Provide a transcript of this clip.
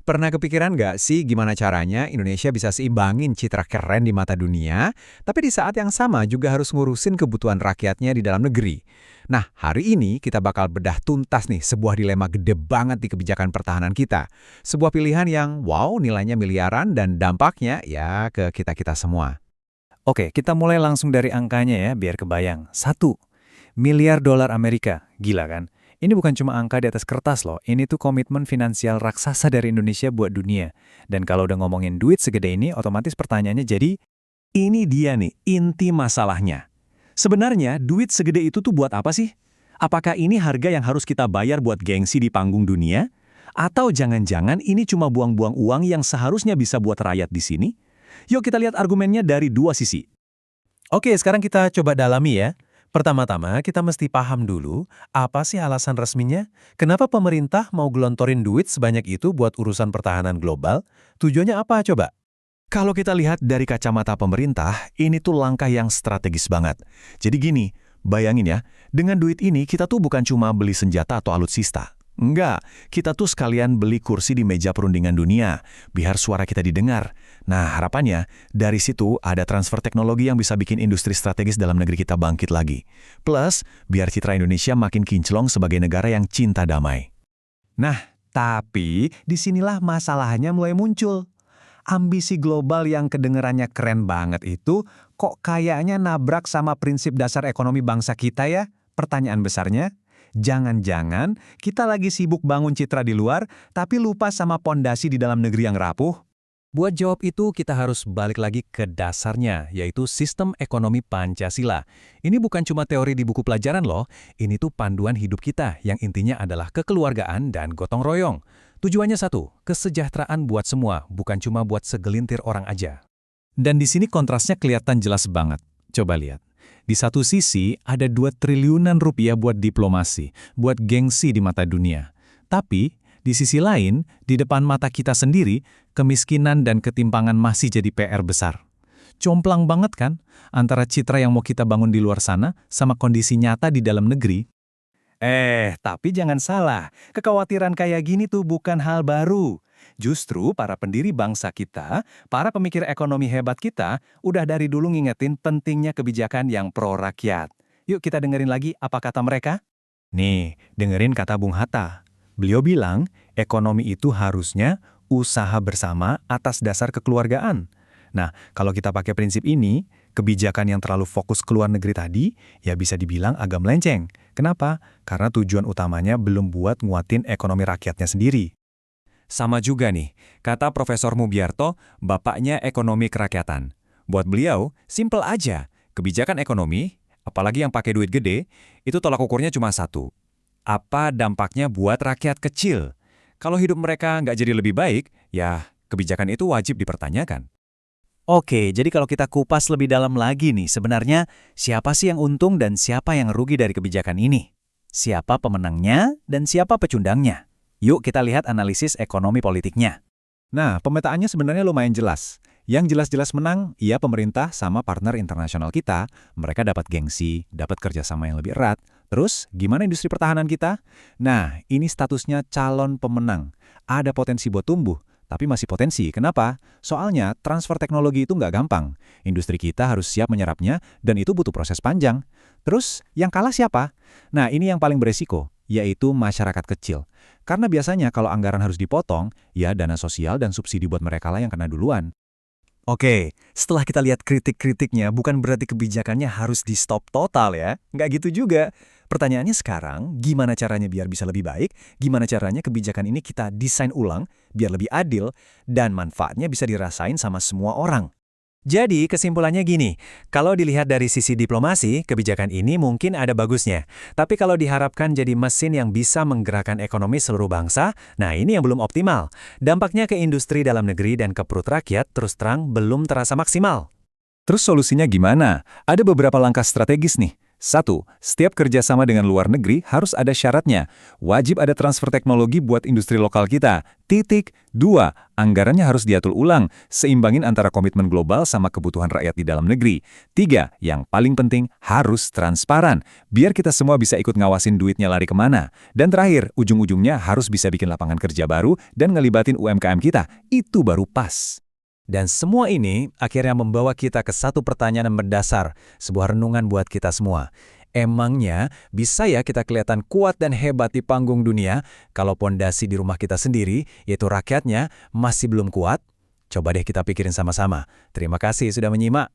Pernah kepikiran nggak sih gimana caranya Indonesia bisa seimbangin citra keren di mata dunia, tapi di saat yang sama juga harus ngurusin kebutuhan rakyatnya di dalam negeri? Nah, hari ini kita bakal bedah tuntas nih sebuah dilema gede banget di kebijakan pertahanan kita. Sebuah pilihan yang wow nilainya miliaran dan dampaknya ya ke kita-kita semua. Oke, kita mulai langsung dari angkanya ya, biar kebayang. 1 miliar dolar Amerika. Gila kan? Ini bukan cuma angka di atas kertas loh, ini tuh komitmen finansial raksasa dari Indonesia buat dunia. Dan kalau udah ngomongin duit segede ini, otomatis pertanyaannya jadi, ini dia nih, inti masalahnya. Sebenarnya, duit segede itu tuh buat apa sih? Apakah ini harga yang harus kita bayar buat gengsi di panggung dunia? Atau jangan-jangan ini cuma buang-buang uang yang seharusnya bisa buat rakyat di sini? Yuk kita lihat argumennya dari dua sisi. Oke, sekarang kita coba dalami ya. Pertama-tama, kita mesti paham dulu, apa sih alasan resminya? Kenapa pemerintah mau gelontorin duit sebanyak itu buat urusan pertahanan global? Tujuannya apa coba? Kalau kita lihat dari kacamata pemerintah, ini tuh langkah yang strategis banget. Jadi gini, bayangin ya, dengan duit ini kita tuh bukan cuma beli senjata atau alutsista. Enggak, kita tuh sekalian beli kursi di meja perundingan dunia, biar suara kita didengar. Nah, harapannya, dari situ ada transfer teknologi yang bisa bikin industri strategis dalam negeri kita bangkit lagi. Plus, biar citra Indonesia makin kinclong sebagai negara yang cinta damai. Nah, tapi disinilah masalahnya mulai muncul. Ambisi global yang kedengerannya keren banget itu, kok kayaknya nabrak sama prinsip dasar ekonomi bangsa kita ya? Pertanyaan besarnya, jangan-jangan kita lagi sibuk bangun citra di luar, tapi lupa sama pondasi di dalam negeri yang rapuh? Buat jawab itu, kita harus balik lagi ke dasarnya, yaitu sistem ekonomi Pancasila. Ini bukan cuma teori di buku pelajaran loh, ini tuh panduan hidup kita yang intinya adalah kekeluargaan dan gotong royong. Tujuannya satu, kesejahteraan buat semua, bukan cuma buat segelintir orang aja. Dan di sini kontrasnya kelihatan jelas banget. Coba lihat. Di satu sisi, ada 2 triliunan rupiah buat diplomasi, buat gengsi di mata dunia. Tapi, di sisi lain, di depan mata kita sendiri, kemiskinan dan ketimpangan masih jadi PR besar. Jomplang banget kan, antara citra yang mau kita bangun di luar sana sama kondisi nyata di dalam negeri. Tapi jangan salah, kekhawatiran kayak gini tuh bukan hal baru. Justru para pendiri bangsa kita, para pemikir ekonomi hebat kita, udah dari dulu ngingetin pentingnya kebijakan yang pro-rakyat. Yuk kita dengerin lagi apa kata mereka. Nih, dengerin kata Bung Hatta. Beliau bilang, ekonomi itu harusnya usaha bersama atas dasar kekeluargaan. Nah, kalau kita pakai prinsip ini, kebijakan yang terlalu fokus ke luar negeri tadi, ya bisa dibilang agak melenceng. Kenapa? Karena tujuan utamanya belum buat nguatin ekonomi rakyatnya sendiri. Sama juga nih, kata Profesor Mubyarto, bapaknya ekonomi kerakyatan. Buat beliau, simple aja. Kebijakan ekonomi, apalagi yang pakai duit gede, itu tolak ukurnya cuma satu. Apa dampaknya buat rakyat kecil? Kalau hidup mereka nggak jadi lebih baik, ya kebijakan itu wajib dipertanyakan. Oke, jadi kalau kita kupas lebih dalam lagi nih, sebenarnya siapa sih yang untung dan siapa yang rugi dari kebijakan ini? Siapa pemenangnya dan siapa pecundangnya? Yuk kita lihat analisis ekonomi politiknya. Nah, pemetaannya sebenarnya lumayan jelas. Yang jelas-jelas menang, ya pemerintah sama partner internasional kita, mereka dapat gengsi, dapat kerjasama yang lebih erat. Terus, gimana industri pertahanan kita? Nah, ini statusnya calon pemenang. Ada potensi buat tumbuh, tapi masih potensi. Kenapa? Soalnya transfer teknologi itu nggak gampang. Industri kita harus siap menyerapnya, dan itu butuh proses panjang. Terus, yang kalah siapa? Nah, ini yang paling beresiko, yaitu masyarakat kecil. Karena biasanya kalau anggaran harus dipotong, ya dana sosial dan subsidi buat mereka lah yang kena duluan. Oke, setelah kita lihat kritik-kritiknya, bukan berarti kebijakannya harus di-stop total ya. Nggak gitu juga. Pertanyaannya sekarang, gimana caranya biar bisa lebih baik? Gimana caranya kebijakan ini kita desain ulang, biar lebih adil, dan manfaatnya bisa dirasain sama semua orang? Jadi, kesimpulannya gini, kalau dilihat dari sisi diplomasi, kebijakan ini mungkin ada bagusnya. Tapi kalau diharapkan jadi mesin yang bisa menggerakkan ekonomi seluruh bangsa, nah ini yang belum optimal. Dampaknya ke industri dalam negeri dan ke perut rakyat terus terang belum terasa maksimal. Terus solusinya gimana? Ada beberapa langkah strategis nih. 1. Setiap kerjasama dengan luar negeri harus ada syaratnya. Wajib ada transfer teknologi buat industri lokal kita. Titik. 2. Anggarannya harus diatur ulang, seimbangin antara komitmen global sama kebutuhan rakyat di dalam negeri. 3. Yang paling penting, harus transparan, biar kita semua bisa ikut ngawasin duitnya lari kemana. Dan terakhir, ujung-ujungnya harus bisa bikin lapangan kerja baru dan ngelibatin UMKM kita. Itu baru pas. Dan semua ini akhirnya membawa kita ke satu pertanyaan yang mendasar, sebuah renungan buat kita semua. Emangnya bisa ya kita kelihatan kuat dan hebat di panggung dunia kalau pondasi di rumah kita sendiri, yaitu rakyatnya, masih belum kuat? Coba deh kita pikirin sama-sama. Terima kasih sudah menyimak.